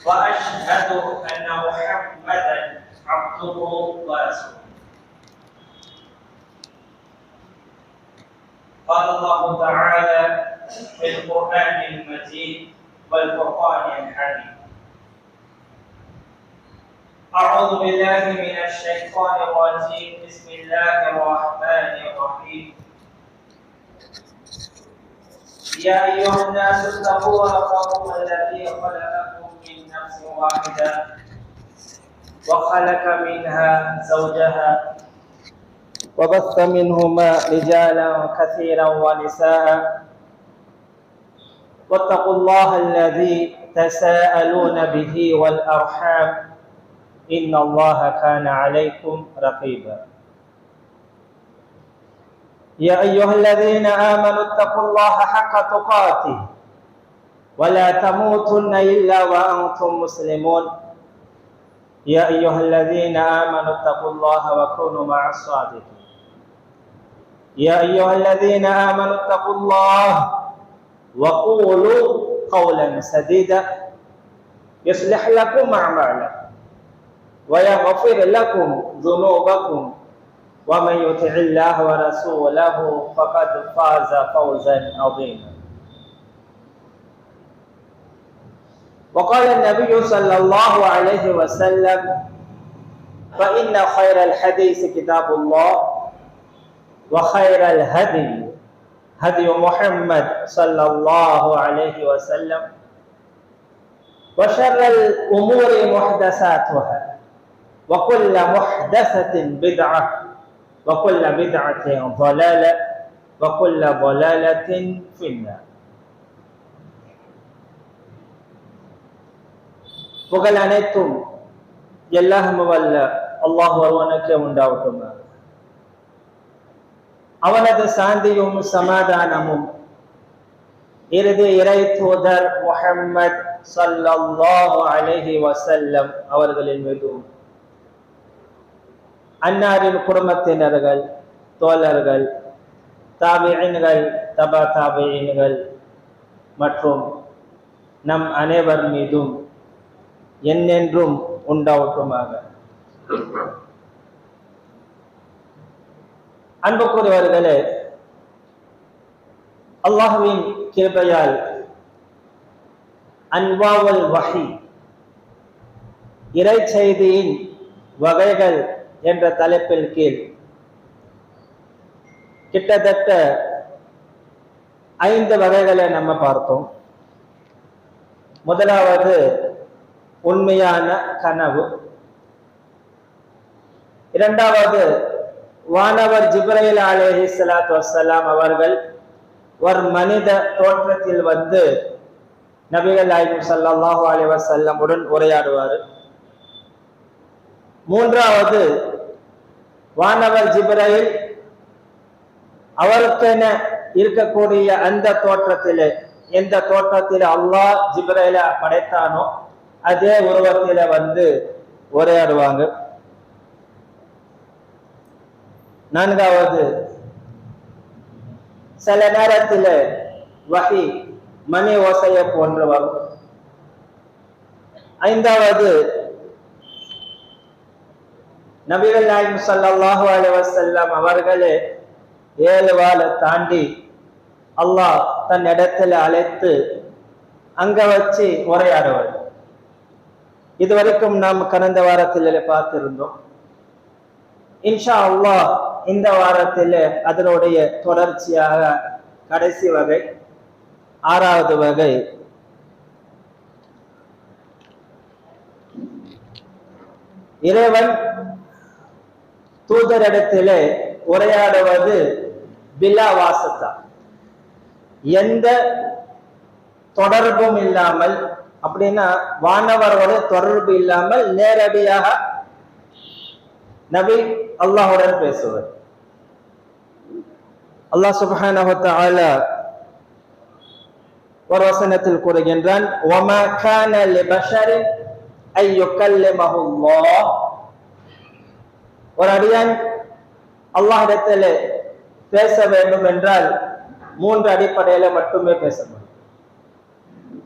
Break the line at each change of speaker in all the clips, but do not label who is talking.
وأشهد أن محمدا عبده ورسوله. قال الله تعالى في القرآن المجيد والفرقان الحميد: أعوذ بالله من الشيطان الرجيم. بسم الله الرحمن الرحيم. يا أيها الناس اتقوا ربكم الذي خلقكم من نفس واحدة وخلق منها زوجها وبث منهما رجالا كثيرا ونساء واتقوا الله الذي تساءلون به والأرحام إن الله كان عليكم رقيبا. يا أيها الذين آمنوا اتقوا الله حق تقاته ولا تموتن إلا وأنتم مسلمون. يا أيها الذين آمنوا اتقوا الله وكونوا مع الصادقين. يا أيها الذين آمنوا اتقوا الله وقولوا قولا سديدا يصلح لكم أعمالكم ويغفر لكم ذنوبكم ومن يطع الله ورسوله فقد فاز فوزا عظيما. وقال النبي صلى الله عليه وسلم: فإن خير الحديث كتاب الله وخير الهدي هدي محمد صلى الله عليه وسلم وشر الأمور محدثاتها وكل محدثة بدعة وكل بدعة ضلالة وكل ضلالة في النار. புகழ் அனைத்தும் எல்லாம் வல்ல அல்லாஹ் ஒருவனுக்கே உண்டாவட்டுமாக. அவனது சாந்தியும் சமாதானமும் இறுதி இறை தூதர் முஹம்மது ஸல்லல்லாஹு அலைஹி வஸல்லம் அவர்களின் மீதும் அன்னாரின் குடும்பத்தினர்கள், தோழர்கள், தாபிஈன்கள், தபா தாபிஈன்கள் மற்றும் நம் அனைவர் மீதும் என்னென்றும் உண்டாவட்டுமாக. அன்புக்குரியவர்களே, அல்லாஹ்வின் கிருபையால் அன்வாவுல் வஹி இறை செய்தியின் வகைகள் என்ற தலைப்பில் கீழ் கிட்டத்தட்ட 5 வகைகளை நம்ம பார்த்தோம். முதலாவது உண்மையான கனவு. இரண்டாவது வானவர் ஜிப்ரீல் அலைஹிஸ்ஸலாத்து வஸ்ஸலாம் அவர்கள் ஒரு மனித தோற்றத்தில் வந்து நபிகள் நாயகம் ஸல்லல்லாஹு அலைஹி வஸல்லம் உடன் உரையாடுவார். மூன்றாவது வானவர் ஜிப்ரீல் அவருக்கென இருக்கக்கூடிய அந்த தோற்றத்திலே, எந்த தோற்றத்தில் அல்லாஹ் ஜிப்ரீல படைத்தானோ அதே உருவத்தில வந்து உரையாடுவாங்க. நான்காவது சில நேரத்தில் வஹி மணி ஓசையை போன்று வரும். ஐந்தாவது நபிகள் நாயகம் ஸல்லல்லாஹு அலைஹி வஸல்லம் அவர்களே 7 வாளை தாண்டி அல்லாஹ் தன் இடத்துல அழைத்து அங்க வச்சு உரையாடுவார். இதுவரைக்கும் நாம் கடந்த வாரத்தில் பார்த்திருந்தோம். இன்ஷா அல்லாஹ் இந்த வாரத்தில் அதனுடைய தொடர்ச்சியாக கடைசி வகை 6வது வகை இறைவன் தூதரிடத்திலே உரையாடுவது பிலா வாசத்தா, எந்த தொடர்பும் இல்லாமல், அப்படின்னா வானவரோட தொடர்பு இல்லாமல் நேரடியாக நபி அல்லாஹுடன் பேசுவார். அல்லாஹ் சுப்ஹானஹு வ தஆலா ஒரு வசனத்தில் கூறுகின்றான், வமா கான லிபஷரின் ஐ யுகல்லிமஹுல்லாஹ். ஒரு அடியான் அல்லாஹ்விடத்தில் பேச வேண்டும் என்றால் 3 அடிப்படையில மட்டுமே பேச முடியும்.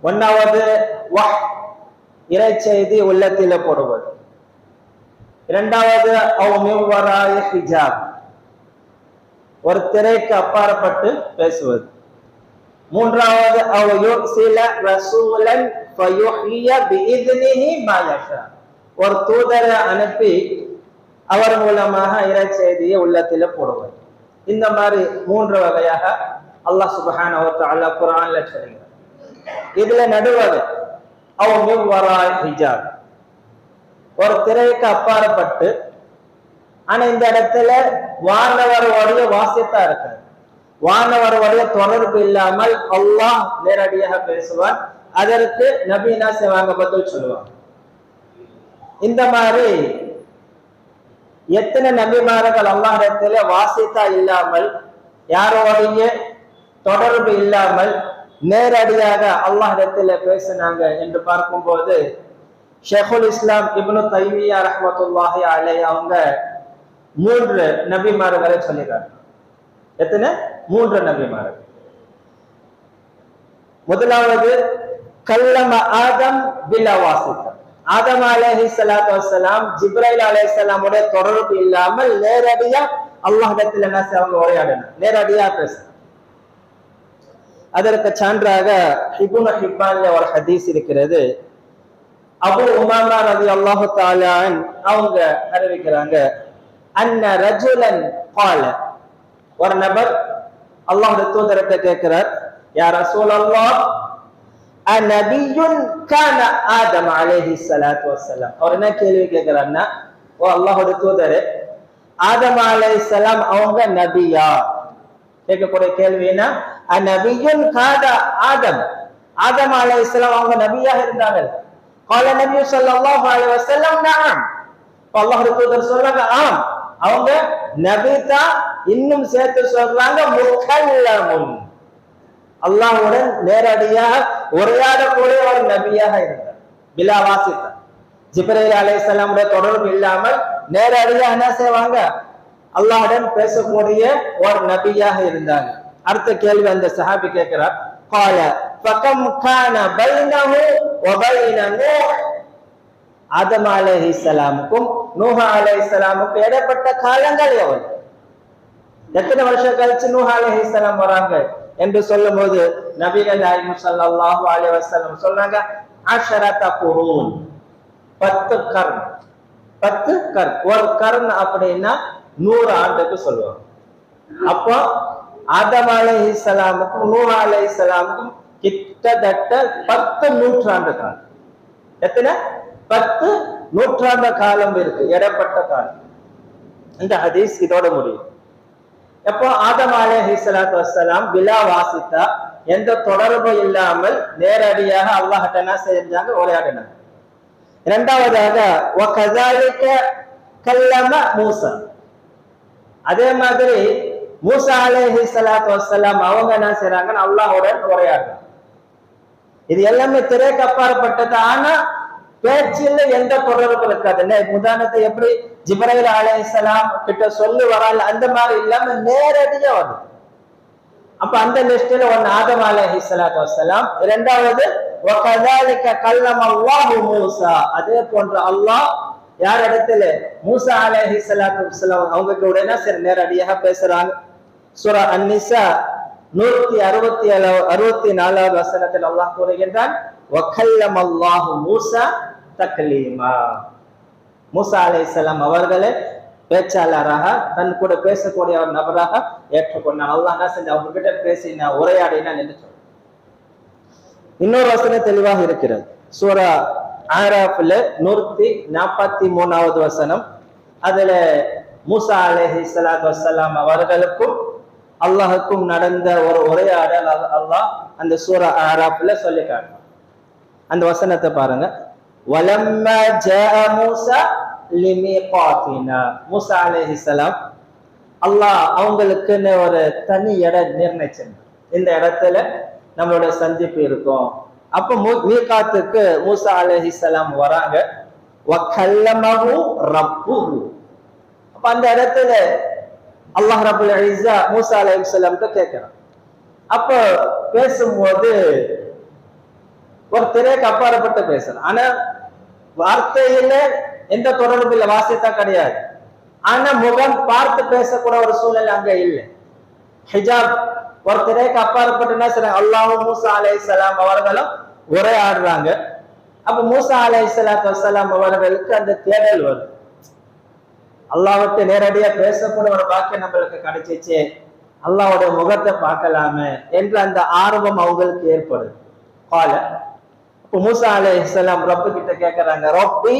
ஒன்னாவது வஹ், இறை செய்தி உள்ளத்தில போடுவது. இரண்டாவது ஹிஜாப், ஒரு திரைக்கு அப்பாற்பட்டு பேசுவது. மூன்றாவது ஒரு தூதரை அனுப்பி அவர் மூலமாக இறை செய்தியை உள்ளத்தில போடுவது. இந்த மாதிரி மூன்று வகையாக அல்லாஹ் சுப்ஹானஹு வ தஆலா குர்ஆன்ல சொல்கிறார். இதுல நடுவது ஹிஜாப், ஒரு திரைக்கு அப்பாற்பட்டு, ஆனா இந்த இடத்துல வானவருடைய வாசித்தா இருக்காது, வானவருடைய தொடர்பு இல்லாமல் அல்லாஹ் நேரடியாக பேசுவான். அதற்கு நபி என்ன செய்வாங்க? பதில் சொல்லுவாங்க. இந்த மாதிரி எத்தனை நபிமார்கள் அல்லாஹ் இடத்துல வாசித்தா இல்லாமல், யாரோடைய தொடர்பு இல்லாமல் நேரடியாக அல்லாஹ் இடத்துல பேசினாங்க என்று பார்க்கும்போது ஷேகுல் இஸ்லாம் இப்னு தைமியா ரஹ்மத்துல்லாஹி அலைஹி அவங்க 3 நபிமார்களை சொல்லிட்டாங்க. எத்தனை? 3 நபிமார்கள். முதலாவது கல்லம ஆதம் பிலா வாசித்தா, ஆதம் அலைஹிஸ்ஸலாத்து வஸ்ஸலாம் ஜிப்ரைல் அலைஹிஸ்ஸலாமுடைய தொடர்பு இல்லாமல் நேரடியா அல்லாஹ்விடத்தில் என்ன செய்வாங்க? உரையாடினாங்க, நேரடியா பேசுறாங்க. அதற்கு சான்றாக இப்னு ஹிப்பான்ல ஒரு ஹதீஸ் இருக்கிறது. அபூ உமாமா ரலியல்லாஹு தஆலா அவங்க அறிவிக்கிறாங்க, அன்ன ரஜுலன் قال, ஒரு நபர் அல்லாஹ்வுடைய தூதர்கிட்ட கேட்கிறார், யா ரசூலல்லாஹ் அநபியுன் கான ஆதம் அலைஹிஸ்ஸலாத்து வஸ்ஸலாம். அவர் என்ன கேள்வி கேட்கிறார்னா, ஓ அல்லாஹ்வுடைய தூதரே, ஆதம் அலைஹிஸ்ஸலாம் அவங்க நபியா? கேட்கக்கூடிய கேள்வினா, அநபியுன் கான ஆதம், ஆதம் அலைஹிஸ்ஸலாம் அவங்க நபியாக இருந்தாங்க? قال النبي صلى الله عليه وسلم نعم. அல்லாஹ்வுடைய தூதர் சொல்றாங்க, ஆம் அவங்க நபி தான். இன்னும் சேர்த்து சொல்றாங்க, முகல்லமுன், அல்லாஹ்வுடன் நேரடியாக உரையாடக்கூடிய ஒரு நபியாக இருந்தார். பிலா வாசித்தா, ஜிப்ரீல் அலைஹிஸ்ஸலாமுடைய தொடர்பு இல்லாமல் நேரடியாக என்ன செய்வாங்க? அல்லாஹ்வுடன் பேசக்கூடிய ஒரு நபியாக இருந்தாங்க. அடுத்த கேள்வி அந்த சஹாபி கேட்கிறார், قال فكم كان بينه وبين نوح, ஆதம் அலைஹிஸ்ஸலாமுக்கும் நூஹ் அலைஹிஸ்ஸலாமுக்கும் இடைப்பட்ட காலங்கள் எவ்வளவு? எத்தனை வருஷம் கழிச்சு நூஹ் அலைஹிஸ்ஸலாம் வராங்க என்று சொல்லும் போது நபிகள் நாயகம் ஸல்லல்லாஹு அலைஹி வஸல்லம் சொல்றாங்க, 10 குரூன், 10 கர்ன். 10 கர்ன், ஒரு கர்ன் அப்படின்னா 100 ஆண்டுக்கு சொல்லுவாங்க. அப்போ ஆதம் அலைஹிஸ்ஸலாமுக்கும் நூஹ் அலைஹிஸ்ஸலாமுக்கும் கிட்டத்தட்ட 10 நூற்றாண்டு காலம். எத்தனை? 10 நூற்றாண்டு காலம் இருக்கு, இடைப்பட்ட காலம். இந்த ஹதீஸ் இதோட முடியும். எப்போ ஆதம் அலைஹிஸ்ஸலாத்து வஸ்ஸலாம் பிலா வாசித்தா, எந்த தொடர்பு இல்லாமல் நேரடியாக அல்லாஹ் என்ன செஞ்சாங்க? உரையாடினாங்க. இரண்டாவதாக வகஸாலிக கல்லம மூசா, அதே மாதிரி மூசா அலைஹிஸ்ஸலாத்து வஸ்ஸலாம் அவங்க என்ன செய்றாங்க? அல்லாஹ்வுடன் உரையாடுறாங்க. இது எல்லாமே திரைக்கு அப்பாற்பட்டது, ஆனா பேச்சில் எந்த தொடர்பு இருக்காது. உதாரணத்தை எப்படி ஜிப்ரீல் அலைஹிஸ்ஸலாம் கிட்ட சொல்லி வரால் அந்த மாதிரி இல்லாம நேரடியா வருது. அப்ப அந்த லிஸ்ட்ல ஒன்னு ஆதம் அலைஹிஸ்ஸலாத்து வஸ்ஸலாம். இரண்டாவது வகஸாலிக கல்லம அல்லாஹு மூசா, அதே போன்ற அல்லாஹ் யார் இடத்துல? மூசா அலைஹிஸ்ஸலாத்து வஸ்ஸலாம் அவங்க கூட சரி நேரடியாக பேசுறாங்க. சூரா அன்-நிஸா 164வது வசனத்தில் அல்லாஹ் கூறுகின்றான், வகல்லம அல்லாஹு மூசா தக்லீமா, மூசா அலைஹிஸ்ஸலாம் அவர்களை பேச்சாளராக, தன் கூட பேசக்கூடிய ஒரு நபராக ஏற்றுக்கொண்டான். அல்லாஹ் என்ன செஞ்ச? அவங்க கிட்ட பேசினா, உரையாடினான் என்று சொல்ற. இன்னொரு வசனம் தெளிவாக இருக்கிறது. சூரா ஆராஃப்ல 143வது வசனம். அதுல மூசா அலைஹிஸ்ஸலாத்து வஸ்ஸலாம் அவர்களுக்கும் அல்லாஹுக்கும் நடந்த ஒரு உரையாடல் அல்லாஹ் அந்த சூரா ஆராஃப்ல சொல்லி காட்டுறான். அந்த வசனத்தை பாருங்க. வலம்மா ஜாஅ மூசா லிமீகாத்தினா, மூசா அலைஹிஸ்ஸலாம் அல்லாஹ் அவங்களுக்குன்னு ஒரு தனி இடம் நிர்ணயிச்சாங்க. இந்த இடத்துல நம்மளோட சந்திப்பு இருக்கும். அப்ப மீகாத்துக்கு மூசா அலைஹிஸ்ஸலாம் வராங்க. வகல்லமஹு ரப்புஹு, அப்ப அந்த இடத்துல அல்லாஹ் ரப்புல் இஸ்ஸா மூசா அலைஹிஸ்ஸலாம் கேட்கிறான். அப்ப பேசும்போது ஒரு திரைக்கு அப்பாற்பட்டு பேசுறேன். ஆனா வார்த்தையில எந்த தொடர்பு இல்லை, வாசித்தா கிடையாது. ஆனா முகம் பார்த்து பேசக்கூட ஒரு சூழ்நிலை அங்க இல்லை. ஹிஜாப் ஒரு திரைக்கு அப்பாற்பட்டுன்னா சரி, அல்லாஹ் மூசா அலைஹிஸ்ஸலாம் அவர்களும் ஒரே ஆடுறாங்க. அப்ப மூசா அலைஹிஸ்ஸலாத்து வஸ்ஸலாம் அவர்களுக்கு அந்த தேடல் வரும், அல்லாஹ்விட்டு நேரடியா பேசக்கூடிய ஒரு பாக்கியம் நம்மளுக்கு கிடைச்சிச்சு, அல்லாஹ்வுடைய முகத்தை பார்க்கலாமே என்ற அந்த ஆர்வம் அவங்களுக்கு ஏற்படுது. கால இப்ப மூசா அலைஹிஸ்ஸலாம் ரப்பு கிட்ட கேட்கிறாங்க, ரப்பி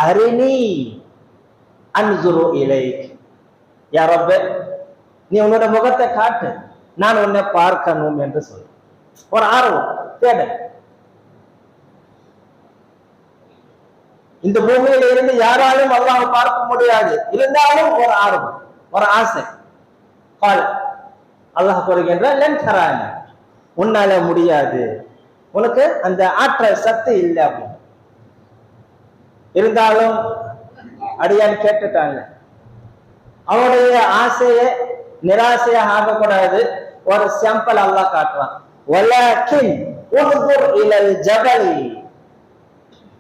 அரினி அன்சுரு இலைக், யா ரப்பே நீ உன்னோட முகத்தை காட்டு, நான் உன்னை பார்க்கணும் என்று சொல்லு. ஒரு ஆர்வம், தேடல். இந்த பூமியில இருந்து யாராலும் அல்லாஹ்வை பார்க்க முடியாது, இருந்தாலும் ஒரு ஆர்வம், ஒரு ஆசை. கால அல்லாஹ் கூறுகின்றான், லன் தரானி, உன்னால முடியாது, உனக்கு அந்த ஆற்றல் சக்தி இல்லை அப்படின்னு. இருந்தாலும் அடியான் கேட்டுட்டாங்க. அவனுடைய ஆசையை நிராசையாக ஆகக்கூடாது. ஒரு சாம்பிள் அல்லாஹ் காட்டுறான், வலக்கின் உன்துர் இலல் ஜபலி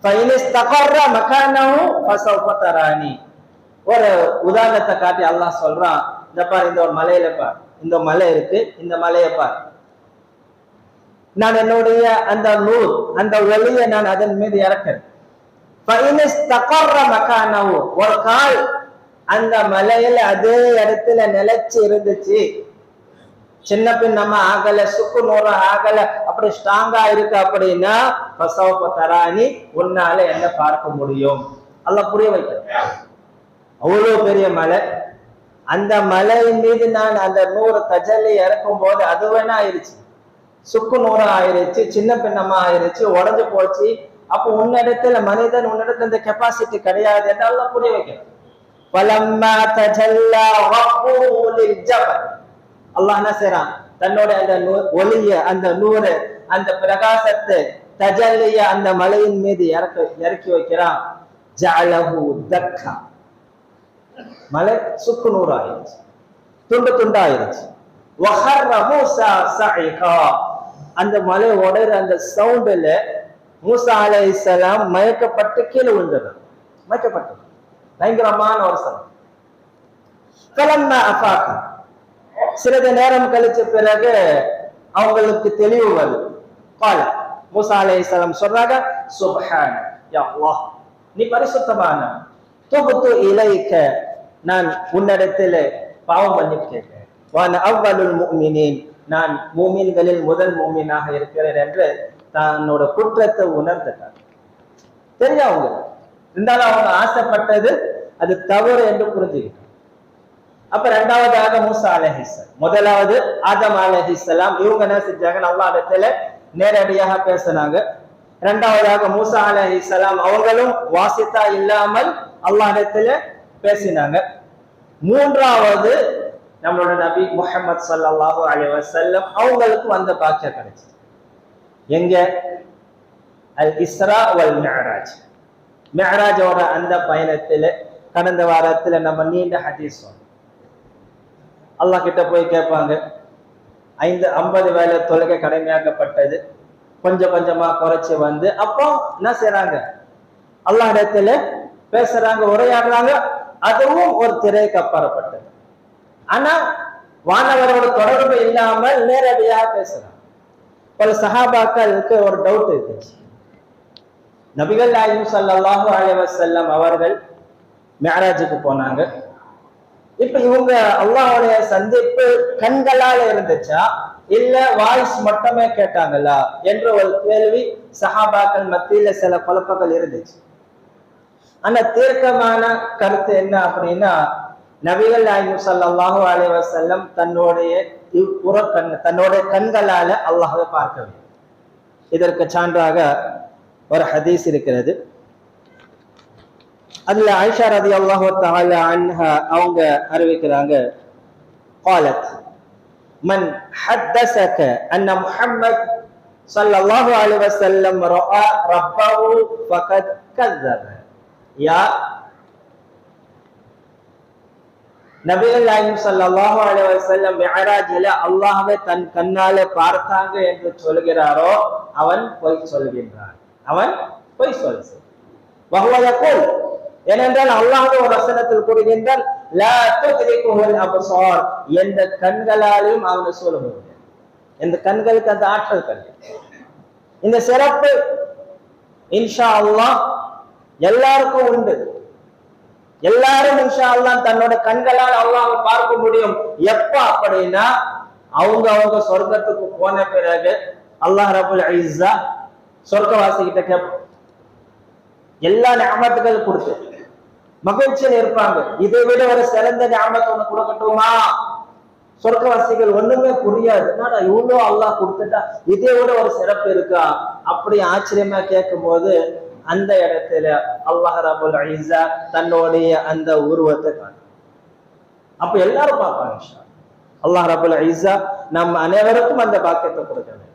ஃபைன் இஸ்தகர்ர மகானஹு ஃபஸௌஃப தரானி. ஒரு உதாரணத்தை காட்டி அல்லாஹ் சொல்றான், இந்த பார், இந்த ஒரு மலையில பார், இந்த மலை இருக்கு, இந்த மலையை பார், நான் என்னுடைய அந்த நூர், அந்த ஒளியை நான் அதன் மீது இறக்கிறேன். ஃபைன் இஸ்தகர்ர மகானஹு, ஒரு கால் அந்த மலையில அதே இடத்துல நிலைச்சு இருந்துச்சு, சின்ன பின்னமா ஆகல, சுக்கு நூறு ஆகல, அப்படி ஸ்ட்ராங்கா இருக்கு அப்படின்னா ஃபஸௌஃப தரானி, உன்னால என்ன பார்க்க முடியும். அல்லாஹ் புரிய வைக்கிறான். அவ்வளவு பெரிய மலை, அந்த மலையின் மீது நான் அந்த நூறு தஜல்லி இறக்கும் போது அது வேணா ஆயிருச்சு, சுக்கு நூறு ஆயிருச்சு, சின்ன பின்னமா ஆயிருச்சு, உடஞ்சு போச்சு. அப்போ உன்னிடத்துல மனிதன், உன்னிடத்துல இந்த கெப்பாசிட்டி கிடையாது என்று அல்லாஹ் புரிய வைக்கிறான். فَلَمَّا تَجَلَّى رَبُّهُ لِلْجَبَلِ, அல்லாஹ் என்ன செய்றான், தன்னோட அந்த ஒளிய, அந்த நூறு, அந்த பிரகாசத்தை, தஜல்லிய அந்த மலையின் மீது இறக்கி வைக்கிறான். ஜஅலஹு தக்கா, மலை சுக்கு நூறு ஆயிருச்சு, துண்டு துண்டாயிருச்சு. வஹர்ர மூஸா ஸஇகா, அந்த மலை உடைற அந்த சவுண்டுல மூசா அலைஹிஸ்ஸலாம் மயக்கப்பட்டு கீழே விழுந்தார். மயக்கப்பட்டு பயங்கரமான ஒரு சத்தம். ஃபலம்மா அஃபாக, சிறிது நேரம் கழிச்ச பிறகு அவங்களுக்கு தெளிவு வருது. கால மூசா அலைஹிஸ்ஸலாம் சொல்றாங்க, சுப்ஹான யா அல்லாஹ், நீ பரிசுத்தமான, துபுத்து இலைக்க, நான் உன்னிடத்தில் பாவம் பண்ணிட்டேன், வான அவ்வலுல் முஃமினீன், நான் மூமின்களில் முதல் மூமினாக இருக்கிறேன் என்று தன்னோட குற்றத்தை உணர்ந்துட்டார். தெரியும் அவங்க, இருந்தாலும் அவங்க ஆசைப்பட்டது அது தவறு என்று புரிஞ்சுக்கிட்டார். அப்ப இரண்டாவதாக மூசா அலைஹிஸ்ஸலாம், முதலாவது ஆதம் அலைஹிஸ்ஸலாம், இவங்க என்ன செஞ்சாங்க, அல்லாஹ் இடத்துல நேரடியாக பேசினாங்க. இரண்டாவதாக மூசா அலைஹிஸ்ஸலாம் அவங்களும் வாசித்தா இல்லாமல் அல்லாஹ் இடத்துல பேசினாங்க. மூன்றாவது நம்மளோட நபி முஹம்மது ஸல்லல்லாஹு அலைஹி வஸல்லம் அவங்களுக்கு வந்த பாக்கியம் கிடைச்சது. எங்க? அல் இஸ்ரா வல் மிஅராஜ், மிஅராஜோட அந்த பயணத்துல கடந்த வாரத்துல நம்ம நீண்ட ஹதீஸ் சொன்னோம். அல்லாஹ் கிட்ட போய் கேட்பாங்க, 50 வேளை தொழுகை கடமையாக்கப்பட்டது, கொஞ்சம் கொஞ்சமா குறைச்சு வந்து அப்போ என்ன செய்யறாங்க, அல்லாஹ் இடத்துல பேசுறாங்க, உரையாடுறாங்க. அதுவும் ஒரு திரைக்கு அப்பாற்பட்டது. ஆனா வானவரோட தொடர்பு இல்லாமல் நேரடியாக பேசுறாங்க. பல சஹாபாக்களுக்கு ஒரு டவுட் இருந்துச்சு. நபிகள் நாயகம் ஸல்லல்லாஹு அலைஹி வஸல்லம் அவர்கள் மிஅராஜுக்கு போனாங்க. இப்ப இவங்க அல்லாஹ்வுடைய சந்திப்பு கண்களால இருந்துச்சா இல்ல வாய்ஸ் மட்டுமே கேட்டாங்களா என்ற ஒரு கேள்வி சஹாபாக்கள் மத்தியில சில குழப்பங்கள் இருந்துச்சு. ஆனா தீர்க்கமான கருத்து என்ன அப்படின்னா, நபிகள் நாயகம் ஸல்லல்லாஹு அலைஹி வஸல்லம் தன்னுடைய கண்களால அல்லாஹ்வை பார்க்கவில்லை. இதற்கு சான்றாக ஒரு ஹதீஸ் இருக்கிறது. அதுல ஆயிஷா ரலியல்லாஹு தஆலா அன்ஹா அவங்க அறிவிக்கிறாங்க, قالت من حدثك ان محمد صلى الله عليه وسلم راى ربه فقد كذب. நபிகள் நாயகம் ஸல்லல்லாஹு அலைஹி வஸல்லம் மிஅராஜில அல்லாஹ்வை தன் கண்ணால பார்த்தாங்க என்று சொல்கிறாரோ அவன் பொய் சொல்கின்றான், அவன் பொய் சொல்கிறான். வஹுவ யகூல், ஏனென்றால் அல்லாஹ் ஒரு வசனத்தில் கூறுகின்றான் லா துத்ரிகுல் அப்சார், எந்த கண்களாலும் அவனை சொல்ல முடியாது, எந்த கண்களுக்கு அந்த ஆற்றல் கிடையாது. இந்த சிறப்பு இன்ஷா அல்லாஹ் எல்லாருக்கும் உண்டு. எல்லாரும் இன்ஷா அல்லாஹ் தன்னோட கண்களால் அல்லாஹ்வை பார்க்க முடியும். எப்ப அப்படின்னா அவங்க சொர்க்கத்துக்கு போன பிறகு அல்லாஹ் ரப்புல் இஸ்ஸா சொர்க்கவாசி கிட்ட கேட்பான், எல்லா நிஅமத்துகள் கொடுத்து மகிழ்ச்சியில் இருப்பாங்க, இதை விட ஒரு சிறந்த நிஅமத் ஒண்ணு கொடுக்கட்டுமா? சொர்க்கவாசிகள் ஒண்ணுமே புரியாது, என்னடா இவ்வளோ அல்லாஹ் கொடுத்துட்டா இதை விட ஒரு சிறப்பு இருக்கா அப்படி ஆச்சரியமா கேட்கும் போது அந்த இடத்துல அல்லாஹ் ரப்புல் இஸ்ஸா தன்னுடைய அந்த உருவத்தை காட்டும். அப்ப எல்லாரும் பார்ப்பாங்க. அல்லாஹ் ரப்புல் இஸ்ஸா நம்ம அனைவருக்கும் அந்த பாக்கியத்தை கொடுக்கணும்.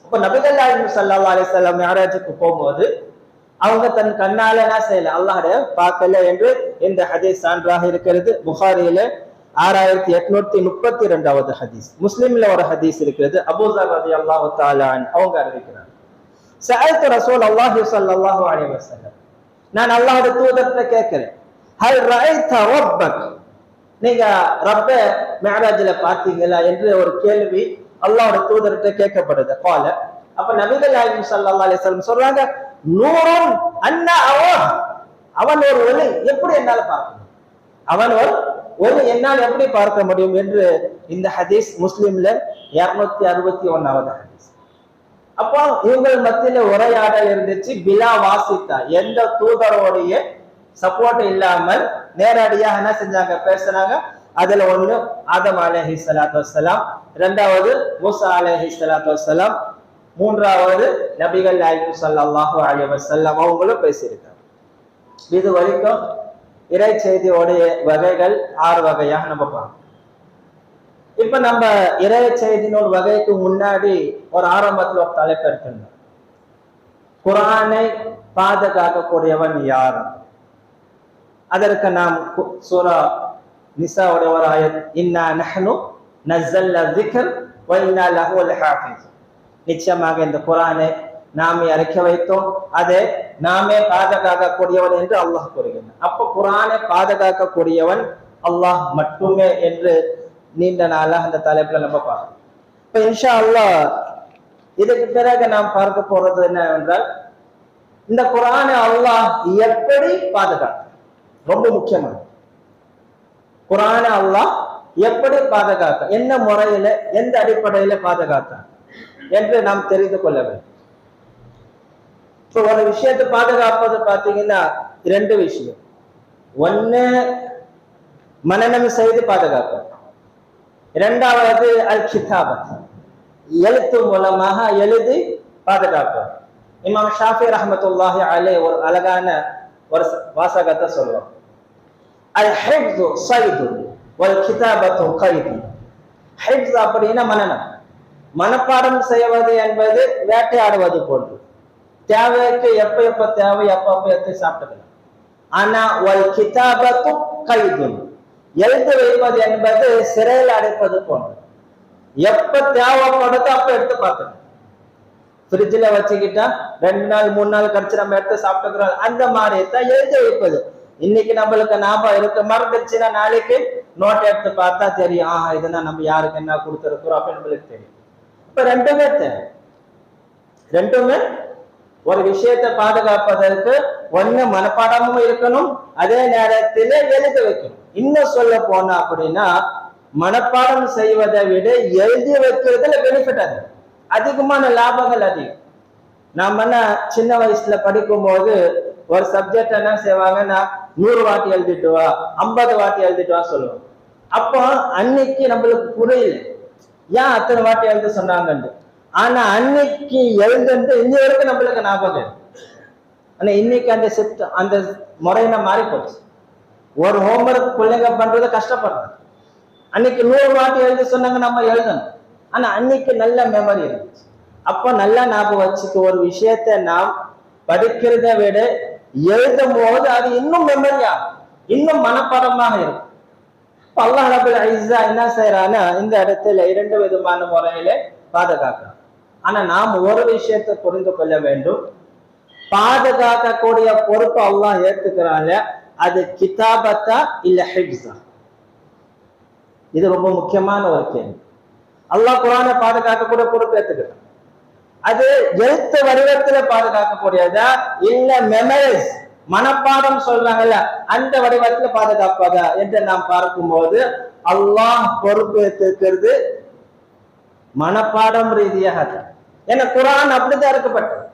அப்ப நபிகள் நாயகம் ஸல்லல்லாஹு அலைஹி வஸல்லம் மிஅராஜுக்கு போகும்போது அவங்க தன் கண்ணால என்ன செய்யல, அல்லாஹ்வை பார்க்கல என்று இந்த ஹதீஸ் சான்றாக இருக்கிறது. புகாரியில 6832வது ஹதீஸ், முஸ்லிம்ல ஒரு ஹதீஸ் இருக்கிறது. அபூ ஸர் ரலியல்லாஹு தஆலா அன்ஹு அவங்க அறிவிக்கிறாங்க, சஅல்து ரசூலல்லாஹி ஸல்லல்லாஹு அலைஹி வஸல்லம், நான் அல்லாஹ்வுடைய தூதர்கிட்ட கேட்கிறேன், ஹல் ரஅய்த ரப்பக், நீங்க ரப்ப மிஅராஜ்ல பார்த்தீங்களா என்று ஒரு கேள்வி அல்லாஹ்வுடைய தூதர்கிட்ட கேட்கப்படுது. قال, அப்ப நபிகள் நாயகம் ஸல்லல்லாஹு அலைஹி வஸல்லம் சொல்றாங்க, நூருன் அன்ன அவாஹ், அவன் ஒரு ஒளி, எப்படி என்னால பார்க்க முடியும், அவன் ஒரு ஒளி, என்னால் எப்படி பார்க்க முடியும் என்று இந்த ஹதீஸ் முஸ்லிம்ல 261வது ஹதீஸ். அப்போ இவங்கள் மத்தியில உரையாடல் இருந்துச்சு, பிலா வாசித்தா, எந்த தூதரோடைய சப்போர்ட் இல்லாமல் நேரடியாக என்ன செஞ்சாங்க, பேசினாங்க. அதுல ஒண்ணு ஆதம் அலைஹிஸ்ஸலாத்து வஸ்ஸலாம், இரண்டாவது மூசா அலைஹிஸ்ஸலாத்து வஸ்ஸலாம், மூன்றாவது நபிகள் நாயகம் ஸல்லல்லாஹு அலைஹி வஸல்லம் அவங்களும் பேசியிருக்காங்க. இது வரைக்கும் இறை செய்தியோடைய வகைகள் 6 வகையாக நம்ம பார்ப்போம். இப்ப நம்ம இறை செய்தினோட வகைக்கு முன்னாடி ஒரு ஆரம்பத்தில் ஒரு தலைப்பு எடுத்திருந்தோம், குர்ஆனை பாதுகாக்கக்கூடியவன் யார்? அதற்கு நாம் சூரா நிசாவுடைய ஒரு ஆயத், இன்னா நஹ்னு நஸல்னா ذிக்ர் வ இன்னா லஹு லஹாஃபிஸ், நிச்சயமாக இந்த குர்ஆனை நாமே இறக்கி வைத்தோம், அதை நாமே பாதுகாக்கக்கூடியவன் என்று அல்லாஹ் கூறுகிறான். அப்ப குர்ஆனை பாதுகாக்கக்கூடியவன் அல்லாஹ் மட்டுமே என்று நீண்ட நாளாக அந்த தலைப்புல நம்ம பார்க்கணும். இப்ப இன்ஷா அல்லாஹ் இதுக்கு பிறகு நாம் பார்க்க போறது என்னவென்றால், இந்த குர்ஆனை அல்லாஹ் எப்படி பாதுகாக்க, ரொம்ப முக்கியமானது. குர்ஆனை அல்லாஹ் எப்படி பாதுகாக்க, என்ன முறையில, எந்த அடிப்படையில பாதுகாக்க என்று நாம் தெரிந்து கொள்ள வேண்டும். ஒரு விஷயத்தை பாதுகாப்பது பார்த்தீங்கன்னா 2 விஷயம். ஒண்ணு மனனம் செய்து பாதுகாப்பது, இரண்டாவது அல் கிதாபத், எழுத்து மூலமாக எழுதி பாதுகாப்பது. இமாம் ஷாஃபி ரஹ்மத்துல்லாஹி அலைஹி ஒரு அழகான ஒரு வாசகத்தை சொல்லுவாங்க, அல் ஹிஃப்து ஸைது வல் கிதாபத்து கைது. ஹிஃப்ஸ் அப்படின்னா மனனம், மனப்பாடம் செய்வது என்பது வேட்டையாடுவது போன்று, தேவைக்கு எப்ப தேவை எப்ப எடுத்து சாப்பிட்டுக்கலாம். ஆனா வல் கிதாபத்து கைது, எழுத்து வைப்பது என்பது சிறையில் அடைப்பது போன்று, எப்ப தேவைப்படுதோ அப்ப எடுத்து பார்க்கணும். ஃப்ரிட்ஜ்ல வச்சுக்கிட்டா 2 நாள் 3 நாள் கழிச்சு நம்ம எடுத்து சாப்பிட்டுக்கிறோம், அந்த மாதிரி தான் எழுதி வைப்பது. இன்னைக்கு நம்மளுக்கு ஞாபகம் இருக்கு, மறந்துச்சுன்னா நாளைக்கு நோட் எடுத்து பார்த்தா தெரியும், ஆஹா இதுனா நம்ம யாருக்கு என்ன கொடுத்துருக்கிறோம் அப்படின்னு நம்மளுக்கு தெரியும். இப்ப ரெண்டுமே தேவை, ரெண்டுமே ஒரு விஷயத்தை பாதுகாப்பதற்கு ஒண்ணு மனப்பாடமும் இருக்கணும், அதே நேரத்தில் எழுதி வைக்கணும். இன்னும் சொல்ல போனா அப்படின்னா மனப்பாடம் செய்வதை விட எழுதி வைக்கிறதுல பெனிஃபிட் அதிகமான லாபங்கள் அதிகம். நாம என்ன சின்ன வயசுல படிக்கும் போது ஒரு சப்ஜெக்ட் என்ன செய்வாங்கன்னா 100 வாட்டி எழுதிட்டு வா, 50 வாட்டி எழுதிட்டு வா சொல்லுவோம். அப்போ அன்னைக்கு நம்மளுக்கு புரியல ஏன் அத்தனை வாட்டி எழுத சொன்னாங்கன்னு. ஆனா அன்னைக்கு எழுதுறது இன்னி வரைக்கும் நம்மளுக்கு ஞாபகம். ஆனா இன்னைக்கு அந்த அந்த முறையின மாறி போச்சு. ஒரு ஹோம்ஒர்க் பிள்ளைங்க பண்றது கஷ்டப்படுறாங்க. அன்னைக்கு 100 வாட்டி எழுத சொன்னாங்க, நம்ம எழுதணும். ஆனா அன்னைக்கு நல்ல மெமரி இருந்துச்சு. அப்போ நல்லா ஞாபகம் வச்சுக்க, ஒரு விஷயத்தை நாம் படிக்கிறத விட எழுதும் போது அது இன்னும் மெமரியா, இன்னும் மனப்பாடமாக இருக்கும். அல்லாஹ் ரப்பல் இஸ்ஸா என்ன செய்யறான்னா இந்த இடத்துல இரண்டு விதமான முறையில பாதுகாக்கிறான். ஆனா நாம் ஒரு விஷயத்தை புரிந்து கொள்ள வேண்டும், பாதுகாக்கக்கூடிய பொறுப்பு அல்லாஹ் ஏத்துக்கிறான்ல, அது கிதாபத்தா இல்ல ஹிப்ஸா? இது ரொம்ப முக்கியமான ஒரு கேள்வி. அல்லாஹ் குர்ஆனை பாதுகாக்கக்கூடிய பொறுப்பு ஏத்துக்கிறான். அது எழுத்து வடிவத்துல பாதுகாக்கக்கூடியதா இல்ல மெமரைஸ் மனப்பாடம் சொல்றாங்கல்ல அந்த வடிவத்துல பாதுகாப்பதா என்று நாம் பார்க்கும்போது அல்லாஹ் பொறுப்பு ஏற்றுக்கிறது மனப்பாடம் ரீதியாக. ஏன்னா குர்ஆன் அப்படித்தான் இறக்கப்பட்டது.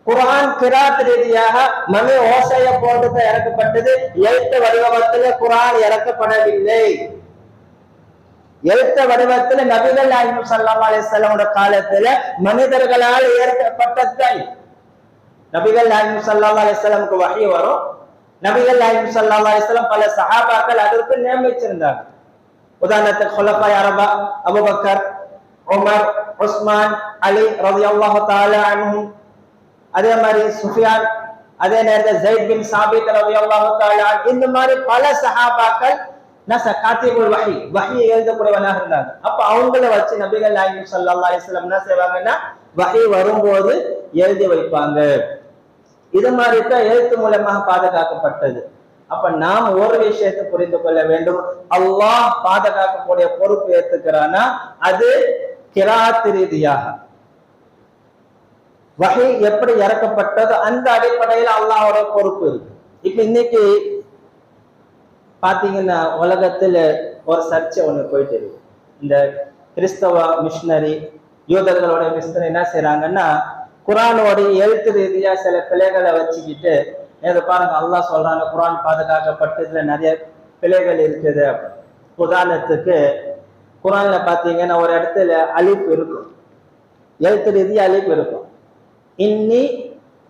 குர்ஆன் கிராத் ரீதியாக மணி ஓசையை போட்டுதான் இறக்கப்பட்டது. எழுத்து வடிவத்துல குர்ஆன் இறக்கப்படவில்லை. எழுத்த வடிவத்துல நபிகள் நாயகம் ஸல்லல்லாஹு அலைஹி வஸல்லம் காலத்துல மனிதர்களால் ஏற்கப்பட்டது. நபிகள் நாயகம் ஸல்லல்லாஹு அலைஹி வஸல்லம்க்கு வஹி வரும். நபிகள் நாயகம் ஸல்லல்லாஹு அலைஹி வஸல்லம் பல சஹாபாக்கள் அதற்கு நியமிச்சிருந்தாங்க. உதாரணத்துக்கு குலஃபாய் அர்பா அபூபக்கர், உமர், உஸ்மான், அலி ரலியல்லாஹு தஆலா அன்ஹும், அதே மாதிரி சுஃபியான், அதே நேரத்தில் ஸைத் பின் சாபித் ரலியல்லாஹு தஆலா, இந்த மாதிரி பல சஹாபாக்கள் காத்திபுல் வஹி வஹி எழுதக்கூடியவனாக இருந்தாங்க. அப்ப அவங்கள வச்சு நபிகள் நாயகம் ஸல்லல்லாஹு அலைஹி வஸல்லம் என்ன செய்வாங்கன்னா வஹி வரும்போது எழுதி வைப்பாங்க. இது மாதிரி தான் எழுத்து மூலமாக பாதுகாக்கப்பட்டது. அப்ப நாம் ஒரு விஷயத்தை புரிந்து கொள்ள வேண்டும், அல்லாஹ் பாதுகாக்கக்கூடிய பொறுப்பு ஏத்துக்கிறானா அது கிராத் ரீதியாக வஹி எப்படி இறக்கப்பட்டது அந்த அடிப்படையில் அல்லாஹ்வோட பொறுப்பு இருக்கு. இப்ப இன்னைக்கு பாத்தீங்கன்னா உலகத்துல ஒரு சர்ச்சை ஒண்ணு போயிட்டு இருக்கு. இந்த கிறிஸ்தவ மிஷினரி யூதர்களோட மிஷினரி என்ன செய்யறாங்கன்னா குர்ஆனோட எழுத்து ரீதியா சில பிழைகளை வச்சுக்கிட்டு இதை பாருங்க அல்லாஹ் சொல்றாங்க குர்ஆன் பாதுகாக்கப்பட்டதுல நிறைய பிழைகள் இருக்குது. உதாரணத்துக்கு குர்ஆன்ல பாத்தீங்கன்னா ஒரு இடத்துல அலிஃப் இருக்கும், எழுத்து ரீதியா அலிஃப் இருக்கும். இன்னி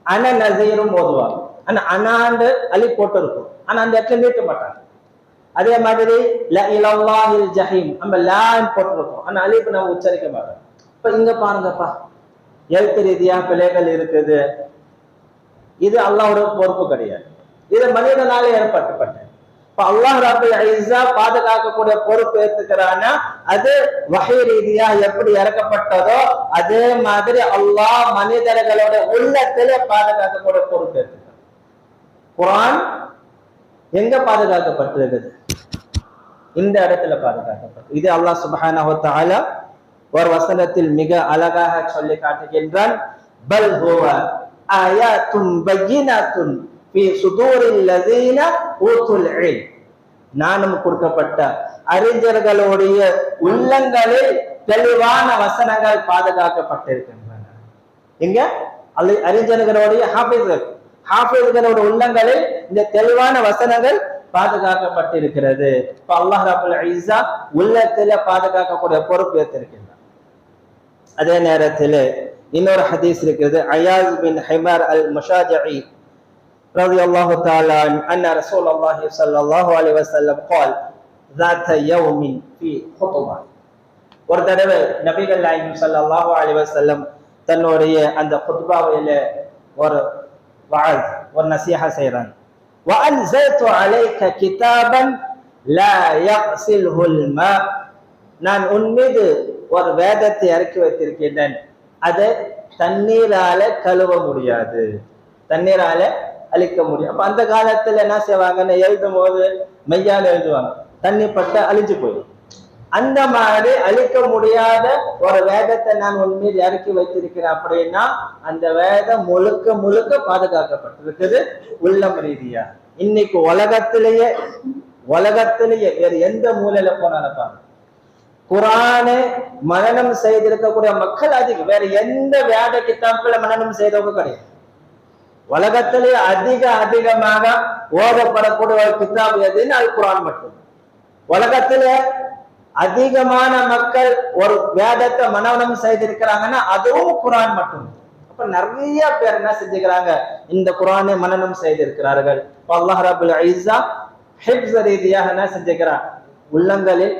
அன நஸீரும் ஓதுவாங்க, ஆனா அனாண்டு அலிஃப் போட்டு இருக்கும், ஆனா அந்த இடத்துல நீட்ட மாட்டாங்க. அதே மாதிரி ல இலல்லாஹில் ஜஹீம் நம்ம லான் போட்டிருக்கோம், ஆனா அலிஃப் நம்ம உச்சரிக்க மாட்டோம். இப்ப இங்க பாருங்கப்பா எழுத்து ரீதியா பிழைகள் இருக்குது. இது அல்லாஹ்வோட பொறுப்பு கிடையாது, இது மனிதனால ஏற்பட்டது. இப்ப அல்லாஹ் ரப்பல் இஸ்ஸா பாதுகாக்கக்கூடிய பொறுப்பு ஏத்துக்கிறானா அது வஹி ரீதியா எப்படி இறக்கப்பட்டதோ அதே மாதிரி அல்லாஹ் மனிதர்களோட உள்ளத்துல பாதுகாக்கக்கூடிய பொறுப்பு ஏத்துக்கிறான். குர்ஆன் எங்க பாதுகாக்கப்பட்டிருக்குது? இந்த இடத்துல பாதுகாக்கப்பட்டது. இது அல்லாஹ் சுப்ஹானஹு வ தஆலா ஒரு வசனத்தில் மிக அழகாக சொல்லி காட்டுகின்றான். பல் ஹுவ ஆயாத்துன் பையினாத்துன் ஃபீ சுதூரில் லதீன ஊதுல் இல்ம், ஞானம் கொடுக்கப்பட்ட அறிஞர்களுடைய உள்ளங்களில் தெளிவான வசனங்கள் பாதுகாக்கப்பட்டிருக்கின்றன. எங்க அறிஞர்களுடைய ஹாஃபிஸ்களோட உள்ளங்களில் இந்த தெளிவான வசனங்கள் பாதுகாக்கப்பட்டிருக்கிறது. இப்ப அல்லாஹ் ரப்பல் இஸ்ஸா உள்ளத்துல பாதுகாக்கக்கூடிய பொறுப்பு ஏற்றிருக்கின்றார். அதே நேரத்தில் இன்னொரு ஹதீஸ் இருக்கிறது. அயாஸ் பின் ஹிமார் அல் முஷாஜஇ ரலியல்லாஹு தஆலா அன்ன ரசூலுல்லாஹி ஸல்லல்லாஹு அலைஹி வஸல்லம் قال ذات يوم في خطبه, ஒரு தடவை நபிகள் நாயகம் ஸல்லல்லாஹு அலைஹி வஸல்லம் தன்னுடைய அந்த குத்பாவில ஒரு வஅஸ் ஒரு நசீஹா செய்றாங்க. وأنزلت عليك كتابا لا يغسله الماء, நான் உன் மீது ஒரு வேதத்தை இறக்கி வைத்திருக்கின்றேன், அதை தண்ணீரால கழுவ முடியாது, தண்ணீரால அழிக்க முடியும். அப்ப அந்த காலத்துல என்ன செய்வாங்கன்னு எழுதும் போது மையால எழுதுவாங்க, தண்ணி பட்ட அழிஞ்சு போயிடும். அந்த மாதிரி அழிக்க முடியாத ஒரு வேதத்தை நான் உன் மீது இறக்கி வைத்திருக்கிறேன் அப்படின்னா அந்த வேதம் முழுக்க முழுக்க பாதுகாக்கப்பட்டிருக்குது உள்ளம் ரீதியா. இன்னைக்கு உலகத்திலேயே வேறு எந்த மூலையில போனாலும் பாருங்க குர்ஆனை மனனம் செய்திருக்கக்கூடிய மக்கள் அதிகம். வேற எந்த வேத கிதாப்களை மனனம் செய்தவங்க கிடையாது. உலகத்திலேயே அதிகமாக ஓதப்படக்கூடிய ஒரு கிதாப் எதுன்னு அது குர்ஆன் மட்டும். உலகத்திலே அதிகமான மக்கள் ஒரு வேதத்தை மனனம் செய்திருக்கிறாங்கன்னா அதுவும் குர்ஆன் மட்டும். அப்ப நிறைய பேர் என்ன செஞ்சுக்கிறாங்க, இந்த குர்ஆனை மனனம் செய்திருக்கிறார்கள். அல்லாஹ் ரப்பல் இஸ்ஸா ஹிப்ஸ் ரீதியாக என்ன செஞ்சுக்கிறான், உள்ளங்களில்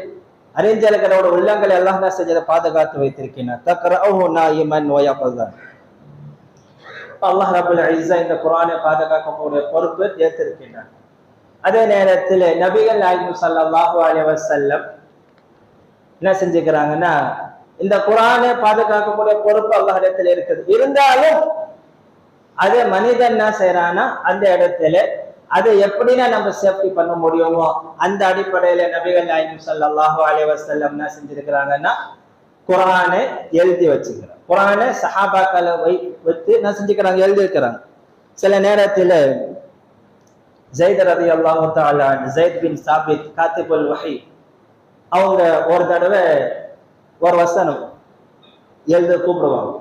அறிஞர்களோட உள்ளங்களை அல்லாஹ் என்ன செஞ்சதை பாதுகாத்து வைத்திருக்கிறார். தக்ரஅஹு நாயிமன் வ யக்ஸா. அல்லாஹ் ரப்பல் இஸ்ஸா இந்த குர்ஆனை பாதுகாக்கக்கூடிய பொறுப்பு ஏற்றிருக்கிறார். அதே நேரத்தில் நபிகள் நாயகம் ஸல்லல்லாஹு அலைஹி வஸல்லம் என்ன செஞ்சுக்கிறாங்கன்னா, இந்த குர்ஆனை பாதுகாக்கக்கூடிய பொறுப்பு அல்லாஹ்விடத்தில் இருக்குது. இருந்தாலும் அதே மனிதன் என்ன செய்யறான்னா, அந்த இடத்துல அதை எப்படின்னா நம்ம சேஃப்டி பண்ண முடியுமோ அந்த அடிப்படையில நபிகள் நாயகம் ஸல்லல்லாஹு அலைஹி வஸல்லம் என்ன செஞ்சிருக்கிறாங்கன்னா, குர்ஆனை எழுதி வச்சுக்கிறாங்க. குர்ஆனை சஹாபாக்களை வைத்து என்ன செஞ்சுக்கிறாங்க, எழுதி இருக்கிறாங்க. சில நேரத்தில் ஸைத் ரலியல்லாஹு தஆலா ஸைத் பின் சாபித் காத்திபுல் வஹி அவங்க ஒரு தடவை ஒரு வசனம் எழுத கூப்பிடுவாங்க.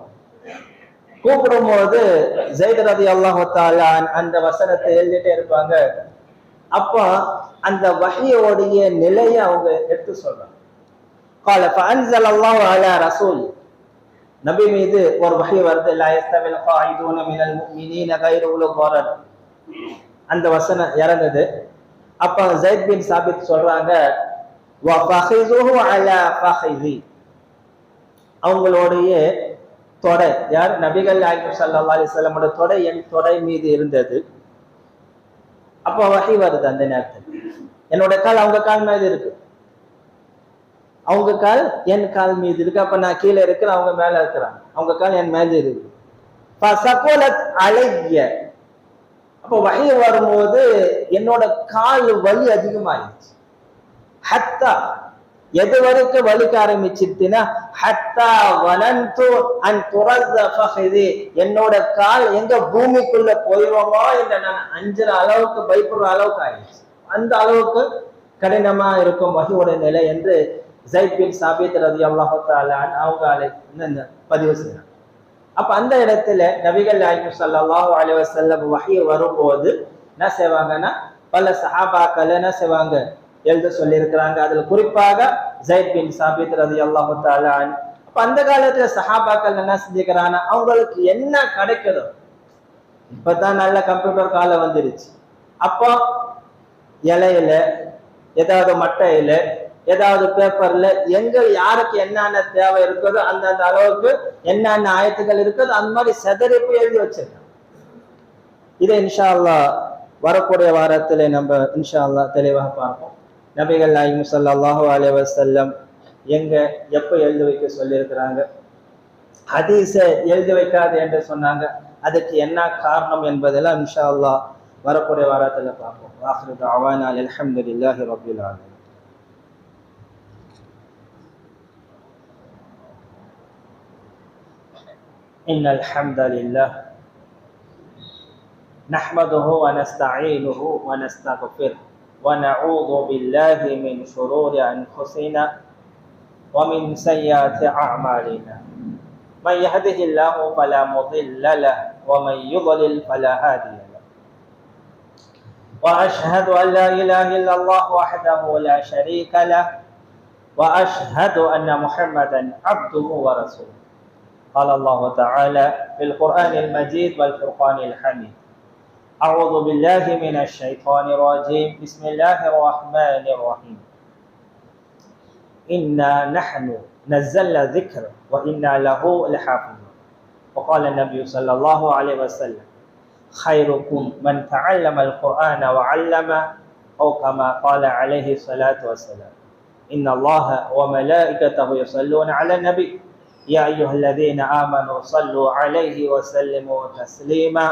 கூப்பிடும்போது ஸைத் ரலியல்லாஹு தஆலா அந்த வசனத்தை எழுதிட்டே இருப்பாங்க. அப்போ அந்த வஹியோடைய நிலையை அவங்க எடுத்து சொல்றாங்க. قال فانزل الله على رسول நபி மீது ஒரு வஹி வருது, லா யஸ்தவில் قاعدون من المؤمنين غير اولي الضرر, அந்த வசனம் இறங்குது. அப்ப ஸைத் பின் சாபித் சொல்றாங்க, வஃபஹிஸுஹு அலா ஃபஹிஸி, அவங்களுடைய தொடை, யார் நபிகள் நாயகம் ஸல்லல்லாஹு அலைஹி வஸல்லம் தொடை என் தொடை மீது இருந்தது. அப்ப வஹி வருது. அந்த நேரத்தில் என்னோட கால் அவங்க கால் மீது இருக்கு, அவங்க கால் என் கால் மீது இருக்கு. அப்ப நான் கீழே இருக்கிறேன், அவங்க மேல இருக்கிறாங்க, அவங்க கால் என் மேல இருக்கு. ஃபஸகுலத் அலைய, அப்போ வஹி வரும்போது என்னோட கால் வலி அதிகமாயிடுச்சு. ஹத்தா, எது வரைக்கும் வலிக்க ஆரம்பிச்சிட்டுனா, ஹத்தா வனந்து அன் துரஸ்ஸ ஃபஹிதி, என்னோட கால் எங்க பூமிக்குள்ள போயிடுவோமோ என்று நான் அஞ்சுற அளவுக்கு பயப்படுற அளவுக்கு ஆயிடுச்சு. அந்த அளவுக்கு கடினமா இருக்கும் வஹியோட நிலை என்று ஸைத் பின் சாபித் ரலியல்லாஹு தஆலா அவங்க பதிவு செய்யறாங்க. அப்ப அந்த இடத்துல நபிகள் நாயகம் ஸல்லல்லாஹு அலைஹி வஸல்லம் வஹி வரும்போது என்ன செய்வாங்கன்னா, பல சஹாபாக்கள் என்ன செய்வாங்க, எழுத சொல்லி இருக்கிறாங்க. அதுல குறிப்பாக ஸைத் பின் சாபித் ரலியல்லாஹு தஆலா. அப்ப அந்த காலத்துல சஹாபாக்கள் என்ன செஞ்சுக்கிறாங்கன்னா, அவங்களுக்கு என்ன கிடைக்குதோ, இப்பதான் நல்ல கம்ப்யூட்டர் காலம் வந்துருச்சு, அப்போ இலையில ஏதாவது மட்டையில ஏதாவது பேப்பர்ல எங்க யாருக்கு என்னென்ன தேவை இருக்குதோ அந்தந்த அளவுக்கு என்னென்ன ஆயத்துக்கள் இருக்குதோ அந்த மாதிரி செதறிப்பு எழுதி வச்சிருக்காங்க. இதை இன்ஷா அல்லாஹ் வரக்கூடிய வாரத்துல நம்ம இன்ஷா அல்லாஹ் தெளிவாக பார்ப்போம். நபிகள் நாயகம் ஸல்லல்லாஹு அலைஹி வஸல்லம் எங்க எப்ப எழுதி வைக்க சொல்லியிருக்கிறாங்க, ஹதீஸை எழுதி வைக்காது என்று சொன்னாங்க, அதுக்கு என்ன காரணம் என்பதெல்லாம் இன்ஷா அல்லாஹ் வரக்கூடிய வாரத்துல பார்ப்போம். ஆகிரு தஅவானா அல்ஹம்துலில்லாஹி ரப்பில் ஆலமீன். إن الحمد لله نحمده ونستعينه ونستغفره ونعوذ بالله من شرور أنفسنا ومن سيئات أعمالنا، من يهده الله فلا مضل له ومن يضلل فلا هادي له، وأشهد أن لا إله إلا الله وحده لا شريك له، وأشهد أن محمدا عبده ورسوله. قال الله تعالى في القرآن المجيد والفرقان الحميد: أعوذ بالله من الشيطان الرجيم، بسم الله الرحمن الرحيم، إنا نحن نزلنا الذكر وإنا له لحافظون. وقال النبي صلى الله عليه وسلم: خيركم من تعلم القرآن وعلمه، أو كما قال عليه الصلاة والسلام: إن الله وملائكته يصلون على النبي، يا أيها الذين آمنوا صلوا عليه وسلموا تسليما.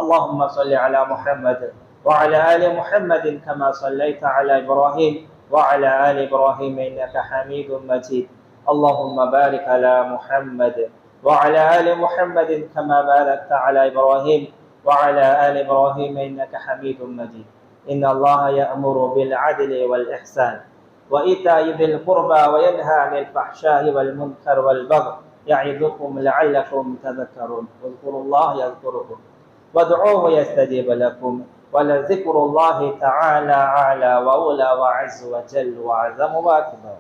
اللهم صل على محمد وعلى آل محمد كما صليت على إبراهيم وعلى آل إبراهيم إنك حميد مجيد. اللهم بارك على محمد وعلى آل محمد كما باركت على إبراهيم وعلى آل إبراهيم إنك حميد مجيد. إن الله يأمر بالعدل والإحسان وإيتاء ذي القربى وينهى عن الفحشاء والمنكر والبغي يعظكم لعلكم تذكرون. واذكروا الله يذكركم وادعوه يستجيب لكم ولذكر الله تعالى أعلى وأولى وأعز وجل وأعظم وأكبر.